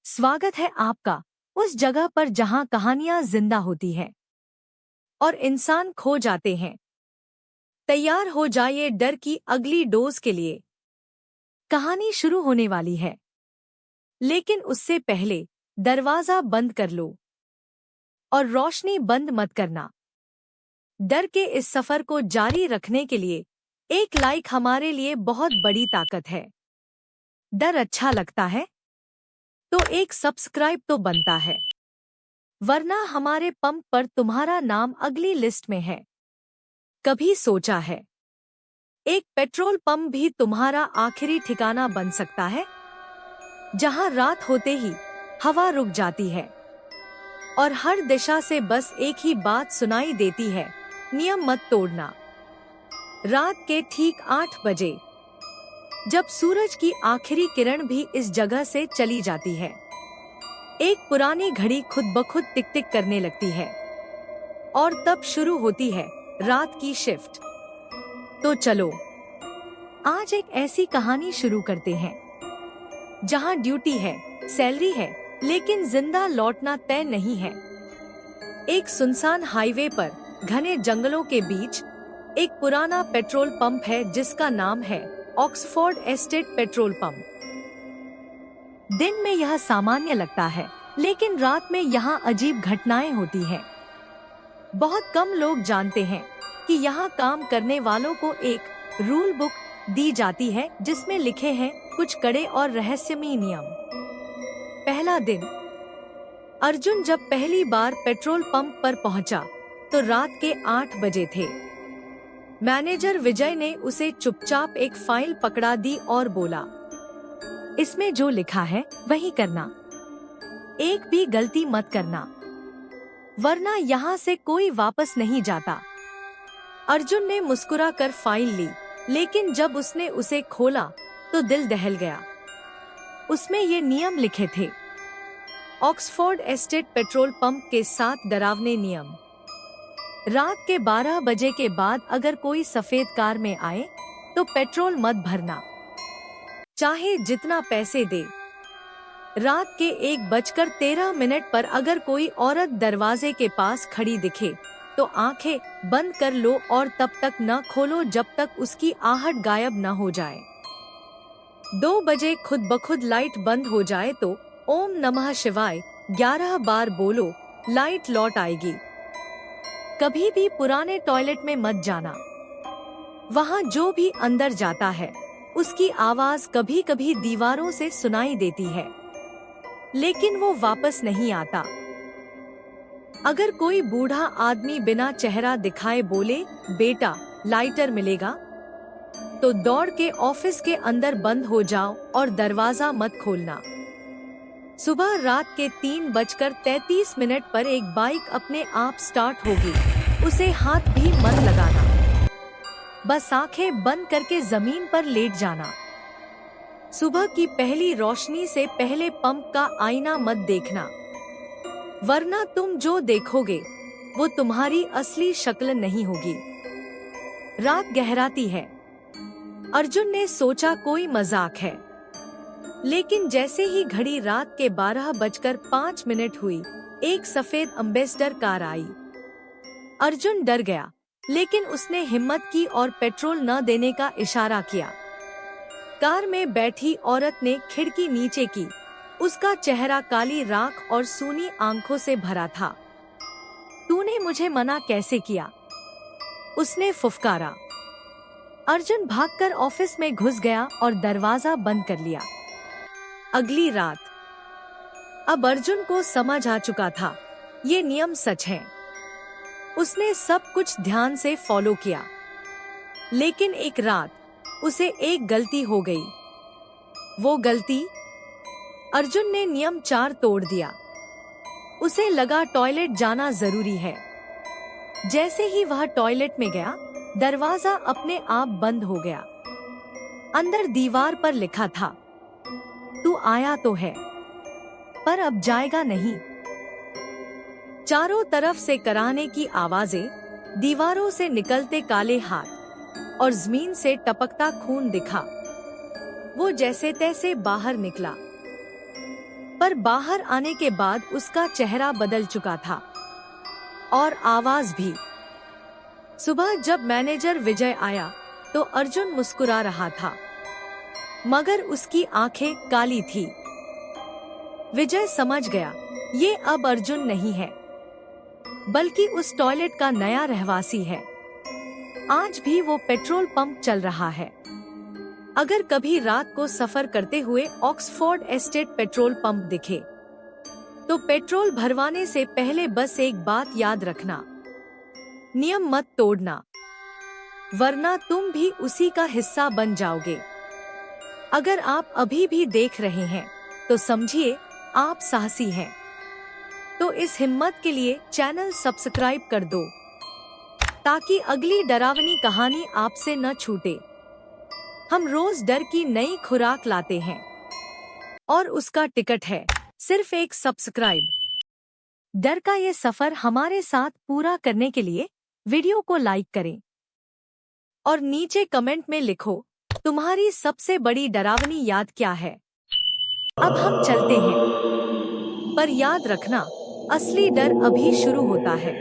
स्वागत है आपका उस जगह पर जहां कहानियां जिंदा होती हैं और इंसान खो जाते हैं। तैयार हो जाइए डर की अगली डोज के लिए। कहानी शुरू होने वाली है, लेकिन उससे पहले दरवाजा बंद कर लो और रोशनी बंद मत करना। डर के इस सफर को जारी रखने के लिए एक लाइक हमारे लिए बहुत बड़ी ताकत है। डर अच्छा लगता है तो एक सब्सक्राइब तो बनता है, वरना हमारे पंप पर तुम्हारा नाम अगली लिस्ट में है। कभी सोचा है एक पेट्रोल पंप भी तुम्हारा आखिरी ठिकाना बन सकता है, जहां रात होते ही हवा रुक जाती है और हर दिशा से बस एक ही बात सुनाई देती है, नियम मत तोड़ना। रात के ठीक 8 बजे, जब सूरज की आखिरी किरण भी इस जगह से चली जाती है, एक पुरानी घड़ी खुद ब खुद टिक टिक करने लगती है और तब शुरू होती है रात की शिफ्ट। तो चलो आज एक ऐसी कहानी शुरू करते हैं जहां ड्यूटी है, सैलरी है, लेकिन जिंदा लौटना तय नहीं है। एक सुनसान हाईवे पर घने जंगलों के बीच एक पुराना पेट्रोल पंप है जिसका नाम है ऑक्सफोर्ड एस्टेट पेट्रोल पंप। दिन में यह सामान्य लगता है, लेकिन रात में यहाँ अजीब घटनाएं होती हैं। बहुत कम लोग जानते हैं कि यहाँ काम करने वालों को एक रूल बुक दी जाती है जिसमें लिखे हैं कुछ कड़े और रहस्यमयी नियम। पहला दिन। अर्जुन जब पहली बार पेट्रोल पंप पर पहुंचा तो रात के 8 बजे थे। मैनेजर विजय ने उसे चुपचाप एक फाइल पकड़ा दी और बोला, इसमें जो लिखा है वही करना, एक भी गलती मत करना, वरना यहाँ से कोई वापस नहीं जाता। अर्जुन ने मुस्कुराकर फाइल ली, लेकिन जब उसने उसे खोला तो दिल दहल गया। उसमें ये नियम लिखे थे, ऑक्सफोर्ड एस्टेट पेट्रोल पंप के 7 डरावने नियम। रात के 12 बजे के बाद अगर कोई सफेद कार में आए तो पेट्रोल मत भरना, चाहे जितना पैसे दे। रात के 1:13 पर अगर कोई औरत दरवाजे के पास खड़ी दिखे तो आंखें बंद कर लो और तब तक न खोलो जब तक उसकी आहट गायब न हो जाए। 2 बजे खुद ब खुद लाइट बंद हो जाए तो ओम नमः शिवाय 11 बार बोलो, लाइट लौट आएगी। कभी भी पुराने टॉयलेट में मत जाना, वहाँ जो भी अंदर जाता है उसकी आवाज कभी कभी दीवारों से सुनाई देती है, लेकिन वो वापस नहीं आता। अगर कोई बूढ़ा आदमी बिना चेहरा दिखाए बोले, बेटा लाइटर मिलेगा, तो दौड़ के ऑफिस के अंदर बंद हो जाओ और दरवाजा मत खोलना। सुबह रात के 3:33 पर एक बाइक अपने आप स्टार्ट होगी, उसे हाथ भी मत लगाना, बस आंखें बंद करके जमीन पर लेट जाना। सुबह की पहली रोशनी से पहले पंप का आईना मत देखना, वरना तुम जो देखोगे वो तुम्हारी असली शक्ल नहीं होगी। रात गहराती है। अर्जुन ने सोचा कोई मजाक है, लेकिन जैसे ही घड़ी रात के 12:05 हुई, एक सफेद एम्बेसडर कार आई। अर्जुन डर गया, लेकिन उसने हिम्मत की और पेट्रोल न देने का इशारा किया। कार में बैठी औरत ने खिड़की नीचे की, उसका चेहरा काली राख और सूनी आंखों से भरा था। तूने मुझे मना कैसे किया? उसने फुफकारा। अर्जुन भागकर ऑफिस में घुस गया और दरवाजा बंद कर लिया। अगली रात। अब अर्जुन को समझ आ चुका था, ये नियम सच हैं। उसने सब कुछ ध्यान से फॉलो किया, लेकिन एक रात उसे एक गलती हो गई। वो गलती, अर्जुन ने नियम 4 तोड़ दिया। उसे लगा टॉयलेट जाना जरूरी है। जैसे ही वह टॉयलेट में गया, दरवाजा अपने आप बंद हो गया। अंदर दीवार पर लिखा था, तू आया तो है, पर अब जाएगा नहीं। चारों तरफ से कराहने की आवाजें, दीवारों से निकलते काले हाथ और जमीन से टपकता खून दिखा। वो जैसे तैसे बाहर निकला। पर बाहर आने के बाद उसका चेहरा बदल चुका था और आवाज भी। सुबह जब मैनेजर विजय आया तो अर्जुन मुस्कुरा रहा था, मगर उसकी आंखें काली थी। विजय समझ गया, ये अब अर्जुन नहीं है, बल्कि उस टॉयलेट का नया रहवासी है। आज भी वो पेट्रोल पंप चल रहा है। अगर कभी रात को सफर करते हुए ऑक्सफोर्ड एस्टेट पेट्रोल पंप दिखे, तो पेट्रोल भरवाने से पहले बस एक बात याद रखना, नियम मत तोड़ना, वरना तुम भी उसी का हिस्सा बन जाओगे। अगर आप अभी भी देख रहे हैं, तो समझिए आप साहसी हैं। तो इस हिम्मत के लिए चैनल सब्सक्राइब कर दो, ताकि अगली डरावनी कहानी आपसे न छूटे। हम रोज डर की नई खुराक लाते हैं, और उसका टिकट है सिर्फ एक सब्सक्राइब। डर का ये सफर हमारे साथ पूरा करने के लिए वीडियो को लाइक करें और नीचे कमेंट में लिखो, तुम्हारी सबसे बड़ी डरावनी याद क्या है। अब हम चलते हैं, पर याद रखना, असली डर अभी शुरू होता है।